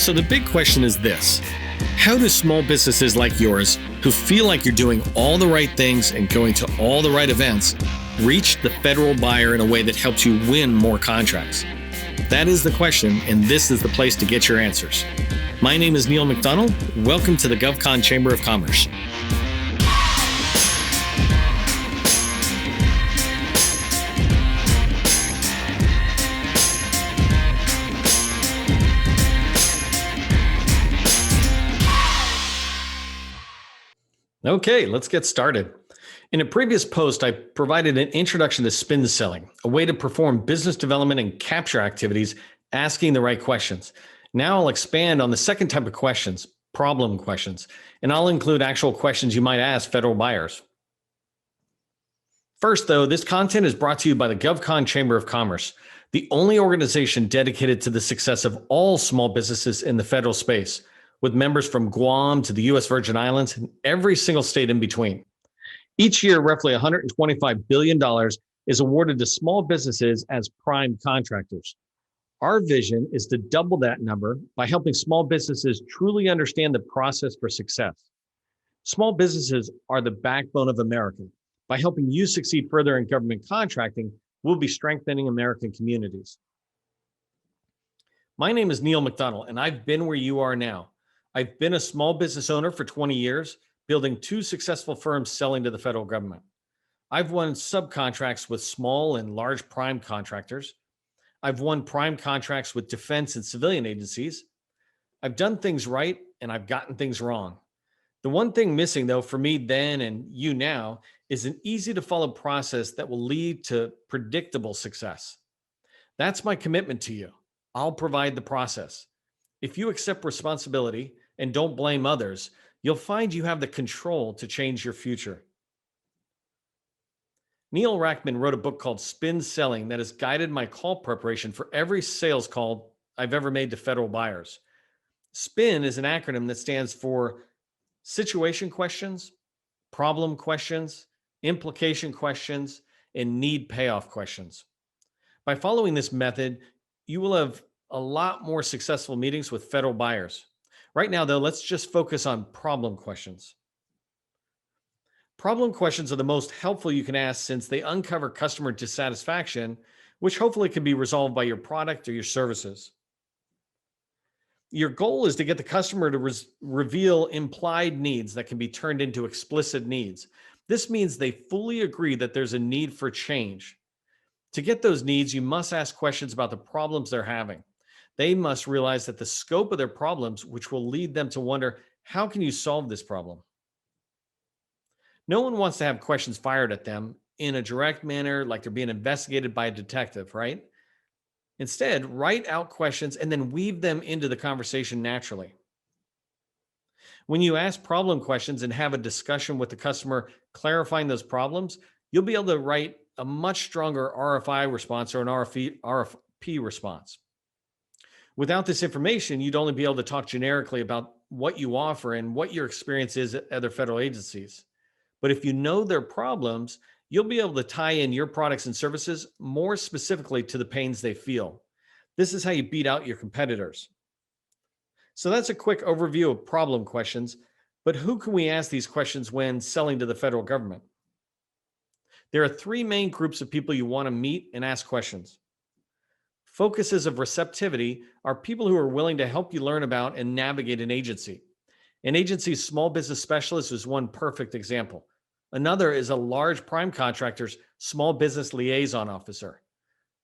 So the big question is this: how do small businesses like yours, who feel like you're doing all the right things and going to all the right events, reach the federal buyer in a way that helps you win more contracts? That is the question, and this is the place to get your answers. My name is Neil McDonnell. Welcome to the GovCon Chamber of Commerce. Okay, let's get started. In a previous post, I provided an introduction to spin selling, a way to perform business development and capture activities, asking the right questions. Now I'll expand on the second type of questions, problem questions, and I'll include actual questions you might ask federal buyers. First, though, this content is brought to you by the GovCon Chamber of Commerce, the only organization dedicated to the success of all small businesses in the federal space, with members from Guam to the U.S. Virgin Islands and every single state in between. Each year, roughly $125 billion is awarded to small businesses as prime contractors. Our vision is to double that number by helping small businesses truly understand the process for success. Small businesses are the backbone of America. By helping you succeed further in government contracting, we'll be strengthening American communities. My name is Neil McDonnell, and I've been where you are now. I've been a small business owner for 20 years, building 2 successful firms selling to the federal government. I've won subcontracts with small and large prime contractors. I've won prime contracts with defense and civilian agencies. I've done things right, and I've gotten things wrong. The one thing missing, though, for me then and you now is an easy to follow process that will lead to predictable success. That's my commitment to you. I'll provide the process. If you accept responsibility and don't blame others, you'll find you have the control to change your future. Neil Rackman wrote a book called Spin Selling that has guided my call preparation for every sales call I've ever made to federal buyers. SPIN is an acronym that stands for situation questions, problem questions, implication questions, and need payoff questions. By following this method, you will have a lot more successful meetings with federal buyers. Right now, though, let's just focus on problem questions. Problem questions are the most helpful you can ask since they uncover customer dissatisfaction, which hopefully can be resolved by your product or your services. Your goal is to get the customer to reveal implied needs that can be turned into explicit needs. This means they fully agree that there's a need for change. To get those needs, you must ask questions about the problems they're having. They must realize that the scope of their problems, which will lead them to wonder, how can you solve this problem? No one wants to have questions fired at them in a direct manner, like they're being investigated by a detective, right? Instead, write out questions and then weave them into the conversation naturally. When you ask problem questions and have a discussion with the customer clarifying those problems, you'll be able to write a much stronger RFI response or an RFP response. Without this information, you'd only be able to talk generically about what you offer and what your experience is at other federal agencies. But if you know their problems, you'll be able to tie in your products and services more specifically to the pains they feel. This is how you beat out your competitors. So that's a quick overview of problem questions, but who can we ask these questions when selling to the federal government? There are 3 main groups of people you want to meet and ask questions. Focuses of receptivity are people who are willing to help you learn about and navigate an agency. An agency's small business specialist is one perfect example. Another is a large prime contractor's small business liaison officer.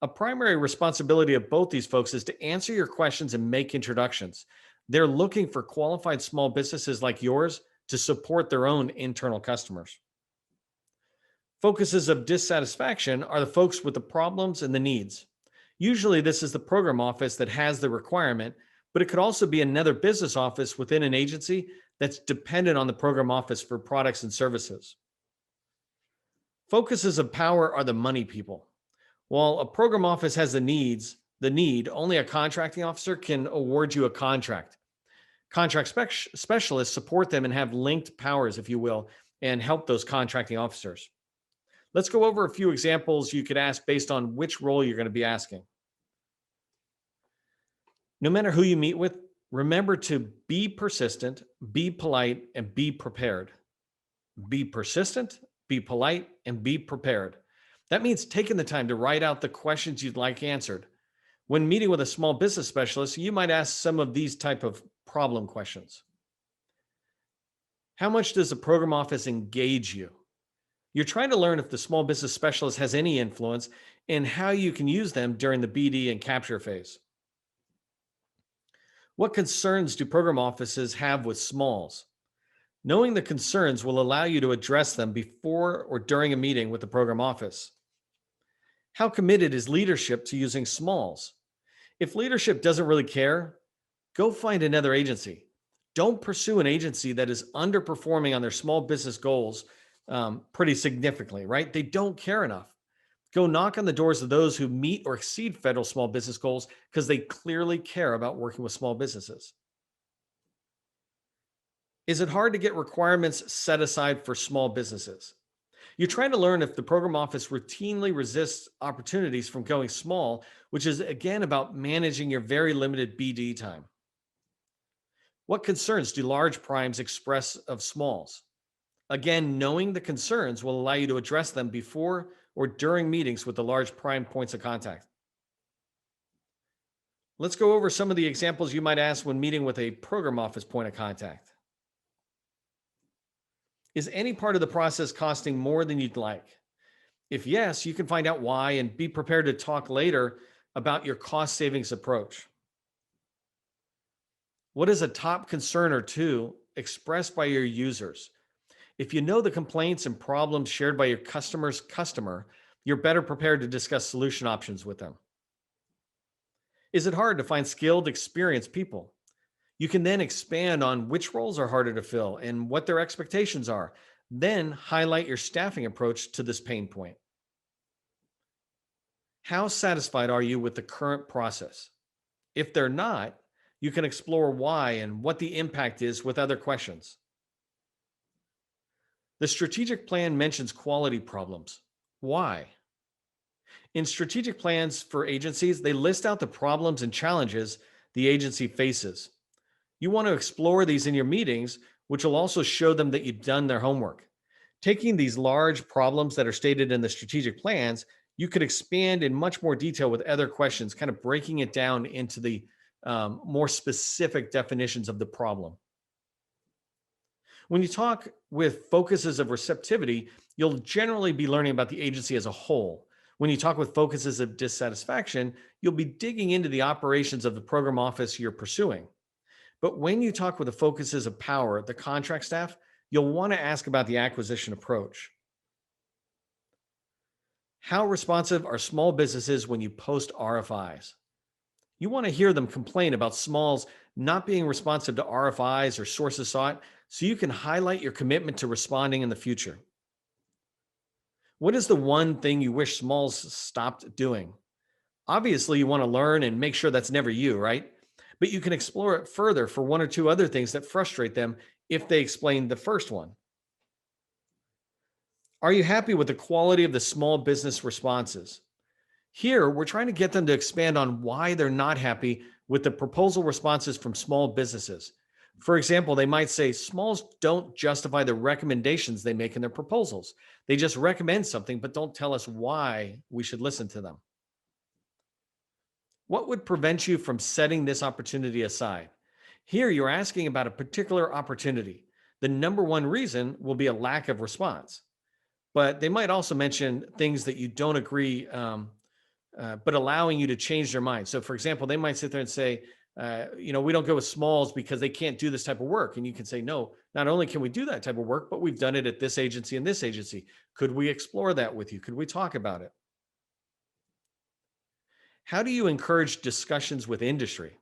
A primary responsibility of both these folks is to answer your questions and make introductions. They're looking for qualified small businesses like yours to support their own internal customers. Focuses of dissatisfaction are the folks with the problems and the needs. Usually this is the program office that has the requirement, but it could also be another business office within an agency that's dependent on the program office for products and services. Focuses of power are the money people. While a program office has the need, only a contracting officer can award you a contract. Contract specialists support them and have linked powers, if you will, and help those contracting officers. Let's go over a few examples you could ask based on which role you're going to be asking. No matter who you meet with, Remember to be persistent, be polite, and be prepared. Be persistent, be polite, and be prepared. That means taking the time to write out the questions you'd like answered. When meeting with a small business specialist, you might ask some of these type of problem questions. How much does the program office engage you? You're trying to learn if the small business specialist has any influence and how you can use them during the BD and capture phase. What concerns do program offices have with smalls? Knowing the concerns will allow you to address them before or during a meeting with the program office. How committed is leadership to using smalls? If leadership doesn't really care, go find another agency. Don't pursue an agency that is underperforming on their small business goals pretty significantly, right? They don't care enough. Go knock on the doors of those who meet or exceed federal small business goals because they clearly care about working with small businesses. Is it hard to get requirements set aside for small businesses? You're trying to learn if the program office routinely resists opportunities from going small, which is again about managing your very limited BD time. What concerns do large primes express of smalls? Again, knowing the concerns will allow you to address them before or during meetings with the large prime points of contact. Let's go over some of the examples you might ask when meeting with a program office point of contact. Is any part of the process costing more than you'd like? If yes, you can find out why and be prepared to talk later about your cost savings approach. What is a top concern or two expressed by your users? If you know the complaints and problems shared by your customer's customer, you're better prepared to discuss solution options with them. Is it hard to find skilled, experienced people? You can then expand on which roles are harder to fill and what their expectations are. Then highlight your staffing approach to this pain point. How satisfied are you with the current process? If they're not, you can explore why and what the impact is with other questions. The strategic plan mentions quality problems. Why? In strategic plans for agencies, they list out the problems and challenges the agency faces. You want to explore these in your meetings, which will also show them that you've done their homework. Taking these large problems that are stated in the strategic plans, you could expand in much more detail with other questions, kind of breaking it down into the more specific definitions of the problem. When you talk with focuses of receptivity, you'll generally be learning about the agency as a whole. When you talk with focuses of dissatisfaction, you'll be digging into the operations of the program office you're pursuing. But when you talk with the focuses of power, the contract staff, you'll want to ask about the acquisition approach. How responsive are small businesses when you post RFIs? You want to hear them complain about smalls not being responsive to RFIs or sources sought, so you can highlight your commitment to responding in the future. What is the one thing you wish smalls stopped doing? Obviously, you want to learn and make sure that's never you, right? But you can explore it further for one or two other things that frustrate them if they explain the first one. Are you happy with the quality of the small business responses? Here, we're trying to get them to expand on why they're not happy with the proposal responses from small businesses. For example, they might say smalls don't justify the recommendations they make in their proposals. They just recommend something, but don't tell us why we should listen to them. What would prevent you from setting this opportunity aside? Here, you're asking about a particular opportunity. The number one reason will be a lack of response, but they might also mention things that you don't agree, but allowing you to change their mind. So, for example, they might sit there and say, we don't go with smalls because they can't do this type of work. And you can say, no, not only can we do that type of work, but we've done it at this agency and this agency. Could we explore that with you? Could we talk about it? How do you encourage discussions with industry?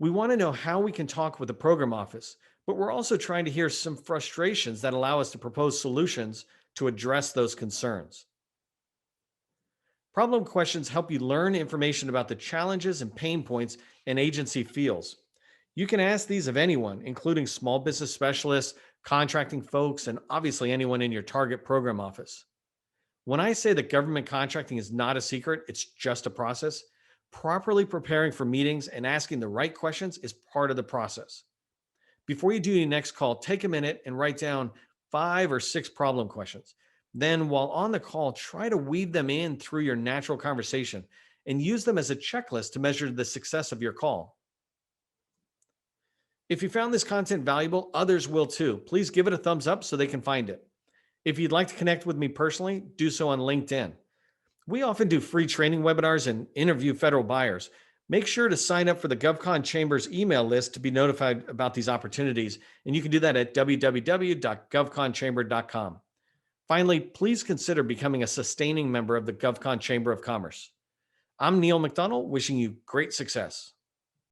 We want to know how we can talk with the program office, but we're also trying to hear some frustrations that allow us to propose solutions to address those concerns. Problem questions help you learn information about the challenges and pain points an agency feels. You can ask these of anyone, including small business specialists, contracting folks, and obviously anyone in your target program office. When I say that government contracting is not a secret, it's just a process, Properly preparing for meetings and asking the right questions is part of the process. Before you do your next call, take a minute and write down 5 or 6 problem questions. Then, while on the call, try to weave them in through your natural conversation and use them as a checklist to measure the success of your call. If you found this content valuable, others will too. Please give it a thumbs up so they can find it. If you'd like to connect with me personally, do so on LinkedIn. We often do free training webinars and interview federal buyers. Make sure to sign up for the GovCon Chamber's email list to be notified about these opportunities. And you can do that at www.govconchamber.com. Finally, please consider becoming a sustaining member of the GovCon Chamber of Commerce. I'm Neil McDonnell, wishing you great success.